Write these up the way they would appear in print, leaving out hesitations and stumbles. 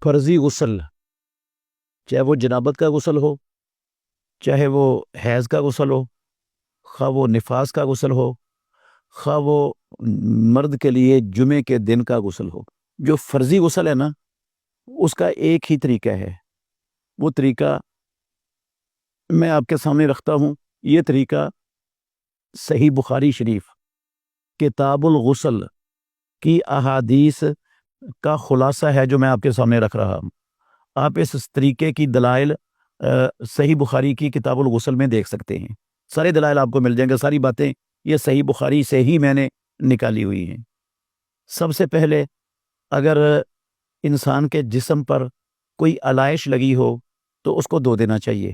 فرضی غسل، چاہے وہ جنابت کا غسل ہو، چاہے وہ حیض کا غسل ہو، خواہ وہ نفاس کا غسل ہو، خواہ وہ مرد کے لیے جمعے کے دن کا غسل ہو، جو فرضی غسل ہے نا اس کا ایک ہی طریقہ ہے۔ وہ طریقہ میں آپ کے سامنے رکھتا ہوں۔ یہ طریقہ صحیح بخاری شریف کتاب الغسل کی احادیث کا خلاصہ ہے جو میں آپ کے سامنے رکھ رہا ہوں۔ آپ اس طریقے کی دلائل صحیح بخاری کی کتاب الغسل میں دیکھ سکتے ہیں۔ سارے دلائل آپ کو مل جائیں گے، ساری باتیں یہ صحیح بخاری سے ہی میں نے نکالی ہوئی ہیں۔ سب سے پہلے اگر انسان کے جسم پر کوئی علائش لگی ہو تو اس کو دھو دینا چاہیے۔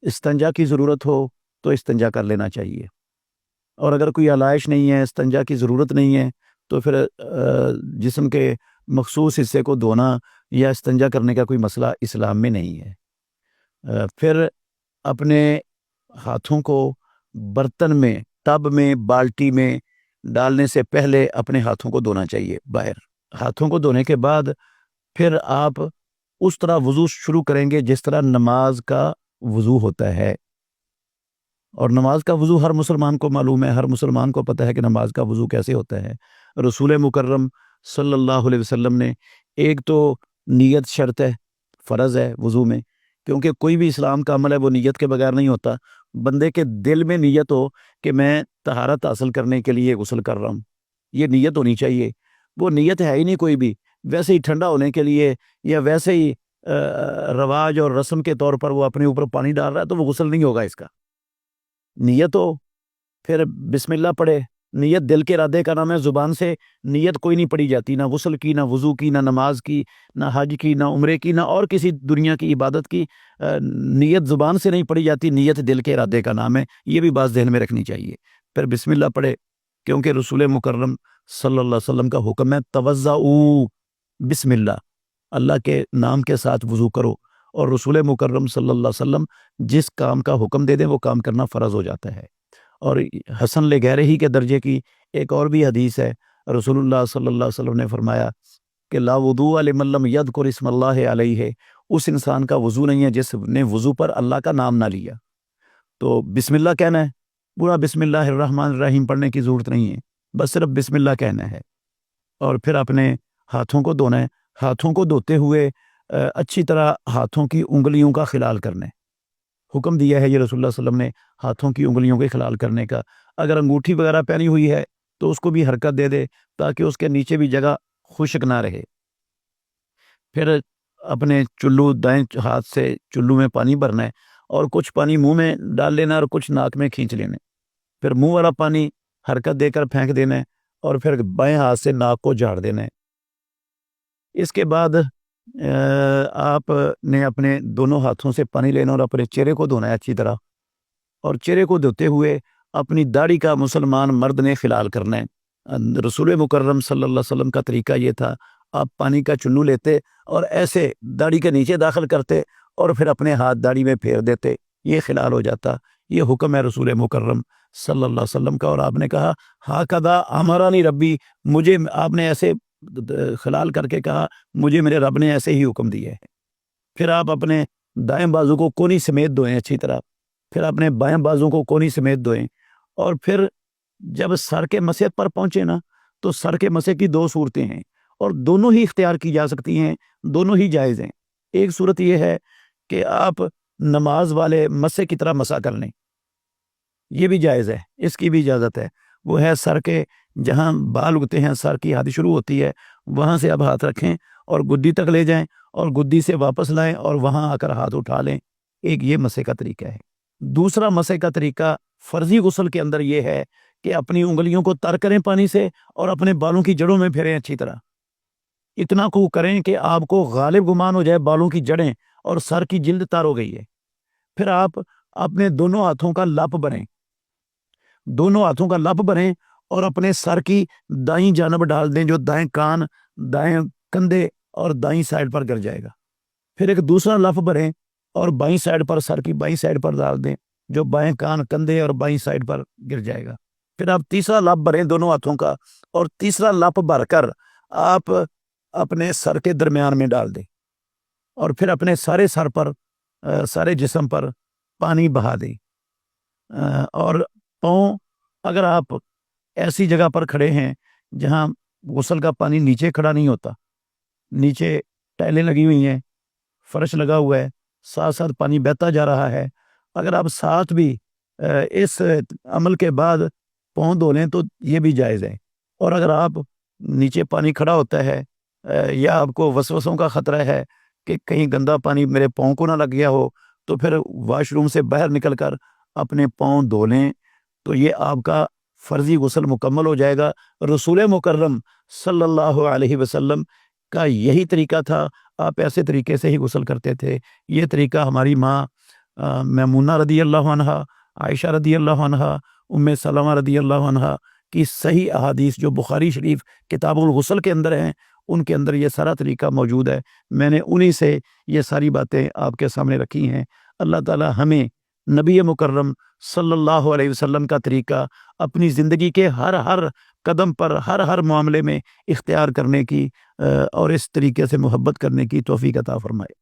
استنجا کی ضرورت ہو تو استنجا کر لینا چاہیے، اور اگر کوئی علائش نہیں ہے، استنجا کی ضرورت نہیں ہے، تو پھر جسم کے مخصوص حصے کو دھونا یا استنجا کرنے کا کوئی مسئلہ اسلام میں نہیں ہے۔ پھر اپنے ہاتھوں کو برتن میں، ٹب میں، بالٹی میں ڈالنے سے پہلے اپنے ہاتھوں کو دھونا چاہیے باہر۔ ہاتھوں کو دھونے کے بعد پھر آپ اس طرح وضو شروع کریں گے جس طرح نماز کا وضو ہوتا ہے، اور نماز کا وضو ہر مسلمان کو معلوم ہے، ہر مسلمان کو پتہ ہے کہ نماز کا وضو کیسے ہوتا ہے۔ رسول مکرم صلی اللہ علیہ وسلم نے ایک تو نیت شرط ہے، فرض ہے وضو میں، کیونکہ کوئی بھی اسلام کا عمل ہے وہ نیت کے بغیر نہیں ہوتا۔ بندے کے دل میں نیت ہو کہ میں طہارت حاصل کرنے کے لیے غسل کر رہا ہوں، یہ نیت ہونی چاہیے۔ وہ نیت ہے ہی نہیں کوئی بھی، ویسے ہی ٹھنڈا ہونے کے لیے یا ویسے ہی رواج اور رسم کے طور پر وہ اپنے اوپر پانی ڈال رہا ہے تو وہ غسل نہیں ہوگا اس کا۔ نیت ہو، پھر بسم اللہ پڑھے۔ نیت دل کے ارادے کا نام ہے، زبان سے نیت کوئی نہیں پڑھی جاتی، نہ غسل کی، نہ وضو کی، نہ نماز کی، نہ حج کی، نہ عمرے کی، نہ اور کسی دنیا کی عبادت کی۔ نیت زبان سے نہیں پڑھی جاتی، نیت دل کے ارادے کا نام ہے، یہ بھی بات ذہن میں رکھنی چاہیے۔ پھر بسم اللہ پڑھے، کیونکہ رسول مکرم صلی اللہ علیہ وسلم کا حکم ہے توضؤ بسم اللہ، اللہ کے نام کے ساتھ وضو کرو، اور رسول مکرم صلی اللہ علیہ وسلم جس کام کا حکم دے دیں وہ کام کرنا فرض ہو جاتا ہے۔ اور حسن لغیرہ کے درجے کی ایک اور بھی حدیث ہے، رسول اللہ صلی اللہ علیہ وسلم نے فرمایا کہ لا وضوء لمن لم یذکر اسم اللہ علیہ، اس انسان کا وضو نہیں ہے جس نے وضو پر اللہ کا نام نہ لیا۔ تو بسم اللہ کہنا ہے، پورا بسم اللہ الرحمن الرحیم پڑھنے کی ضرورت نہیں ہے، بس صرف بسم اللہ کہنا ہے۔ اور پھر اپنے ہاتھوں کو دھونا ہے، ہاتھوں کو دھوتے ہوئے اچھی طرح ہاتھوں کی انگلیوں کا خلال کرنا ہے۔ حکم دیا ہے یہ رسول اللہ صلی اللہ علیہ وسلم نے ہاتھوں کی انگلیوں کے خلال کرنے کا۔ اگر انگوٹھی وغیرہ پہنی ہوئی ہے تو اس کو بھی حرکت دے دے تاکہ اس کے نیچے بھی جگہ خشک نہ رہے۔ پھر اپنے چلو، دائیں ہاتھ سے چلو میں پانی بھرنا ہے، اور کچھ پانی منہ میں ڈال لینا اور کچھ ناک میں کھینچ لینا ہے۔ پھر منہ والا پانی حرکت دے کر پھینک دینا ہے، اور پھر بائیں ہاتھ سے ناک کو جھاڑ دینا ہے۔ اس کے بعد آپ نے اپنے دونوں ہاتھوں سے پانی لینا اور اپنے چہرے کو دھونا ہے اچھی طرح، اور چہرے کو دھوتے ہوئے اپنی داڑھی کا مسلمان مرد نے خلال کرنا ہے۔ رسول مکرم صلی اللہ علیہ وسلم کا طریقہ یہ تھا، آپ پانی کا چلو لیتے اور ایسے داڑھی کے نیچے داخل کرتے اور پھر اپنے ہاتھ داڑھی میں پھیر دیتے، یہ خلال ہو جاتا۔ یہ حکم ہے رسول مکرم صلی اللہ علیہ وسلم کا، اور آپ نے کہا ہاکذا امرنی ربی، مجھے آپ نے ایسے خلال کر کے کہا مجھے میرے رب نے ایسے ہی حکم دیا ہے۔ پھر آپ اپنے دائیں بازو کو کونی سمیت دھوئیں اچھی طرح، پھر اپنے بائیں بازو کو کونی سمیت دھوئیں، اور پھر جب سر کے مسے پر پہنچے نا تو سر کے مسے کی دو صورتیں ہیں، اور دونوں ہی اختیار کی جا سکتی ہیں، دونوں ہی جائز ہیں۔ ایک صورت یہ ہے کہ آپ نماز والے مسے کی طرح مسا کر لیں، یہ بھی جائز ہے، اس کی بھی اجازت ہے۔ وہ ہے سر کے جہاں بال اگتے ہیں، سر کی حد شروع ہوتی ہے، وہاں سے آپ ہاتھ رکھیں اور گدی تک لے جائیں، اور گدی سے واپس لائیں اور وہاں آ کر ہاتھ اٹھا لیں۔ ایک یہ مسے کا طریقہ ہے۔ دوسرا مسے کا طریقہ فرضی غسل کے اندر یہ ہے کہ اپنی انگلیوں کو تر کریں پانی سے اور اپنے بالوں کی جڑوں میں پھیریں اچھی طرح، اتنا کو کریں کہ آپ کو غالب گمان ہو جائے بالوں کی جڑیں اور سر کی جلد تر ہو گئی ہے۔ پھر آپ اپنے دونوں ہاتھوں کا لپ بنیں، دونوں ہاتھوں کا لپ بنیں اور اپنے سر کی دائیں جانب ڈال دیں، جو دائیں کان، دائیں کندھے اور دائیں سائڈ پر گر جائے گا۔ پھر ایک دوسرا لپ بھریں اور بائیں سائڈ پر، سر کی بائیں سائڈ پر ڈال دیں، جو بائیں کان، کندھے اور بائیں سائڈ پر گر جائے گا۔ پھر آپ تیسرا لپ بھریں دونوں ہاتھوں کا، اور تیسرا لپ بھر کر آپ اپنے سر کے درمیان میں ڈال دیں۔ اور پھر اپنے سارے سر پر سارے جسم پر پانی بہا دیں، اور پاؤں، اگر آپ ایسی جگہ پر کھڑے ہیں جہاں غسل کا پانی نیچے کھڑا نہیں ہوتا، نیچے ٹائلیں لگی ہوئی ہیں، فرش لگا ہوا ہے، ساتھ ساتھ پانی بہتا جا رہا ہے، اگر آپ ساتھ بھی اس عمل کے بعد پاؤں دھو لیں تو یہ بھی جائز ہے۔ اور اگر آپ نیچے پانی کھڑا ہوتا ہے یا آپ کو وسوسوں کا خطرہ ہے کہ کہیں گندا پانی میرے پاؤں کو نہ لگ گیا ہو، تو پھر واش روم سے باہر نکل کر اپنے پاؤں دھو لیں، تو یہ آپ کا فرضی غسل مکمل ہو جائے گا۔ رسول مکرم صلی اللہ علیہ وسلم کا یہی طریقہ تھا، آپ ایسے طریقے سے ہی غسل کرتے تھے۔ یہ طریقہ ہماری ماں میمونہ رضی اللہ عنہ، عائشہ رضی اللہ عنہ، ام سلمہ رضی اللہ عنہ کی صحیح احادیث جو بخاری شریف کتاب الغسل کے اندر ہیں، ان کے اندر یہ سارا طریقہ موجود ہے۔ میں نے انہی سے یہ ساری باتیں آپ کے سامنے رکھی ہیں۔ اللہ تعالی ہمیں نبی مکرم صلی اللہ علیہ وسلم کا طریقہ اپنی زندگی کے ہر قدم پر، ہر معاملے میں اختیار کرنے کی اور اس طریقے سے محبت کرنے کی توفیق عطا فرمائے۔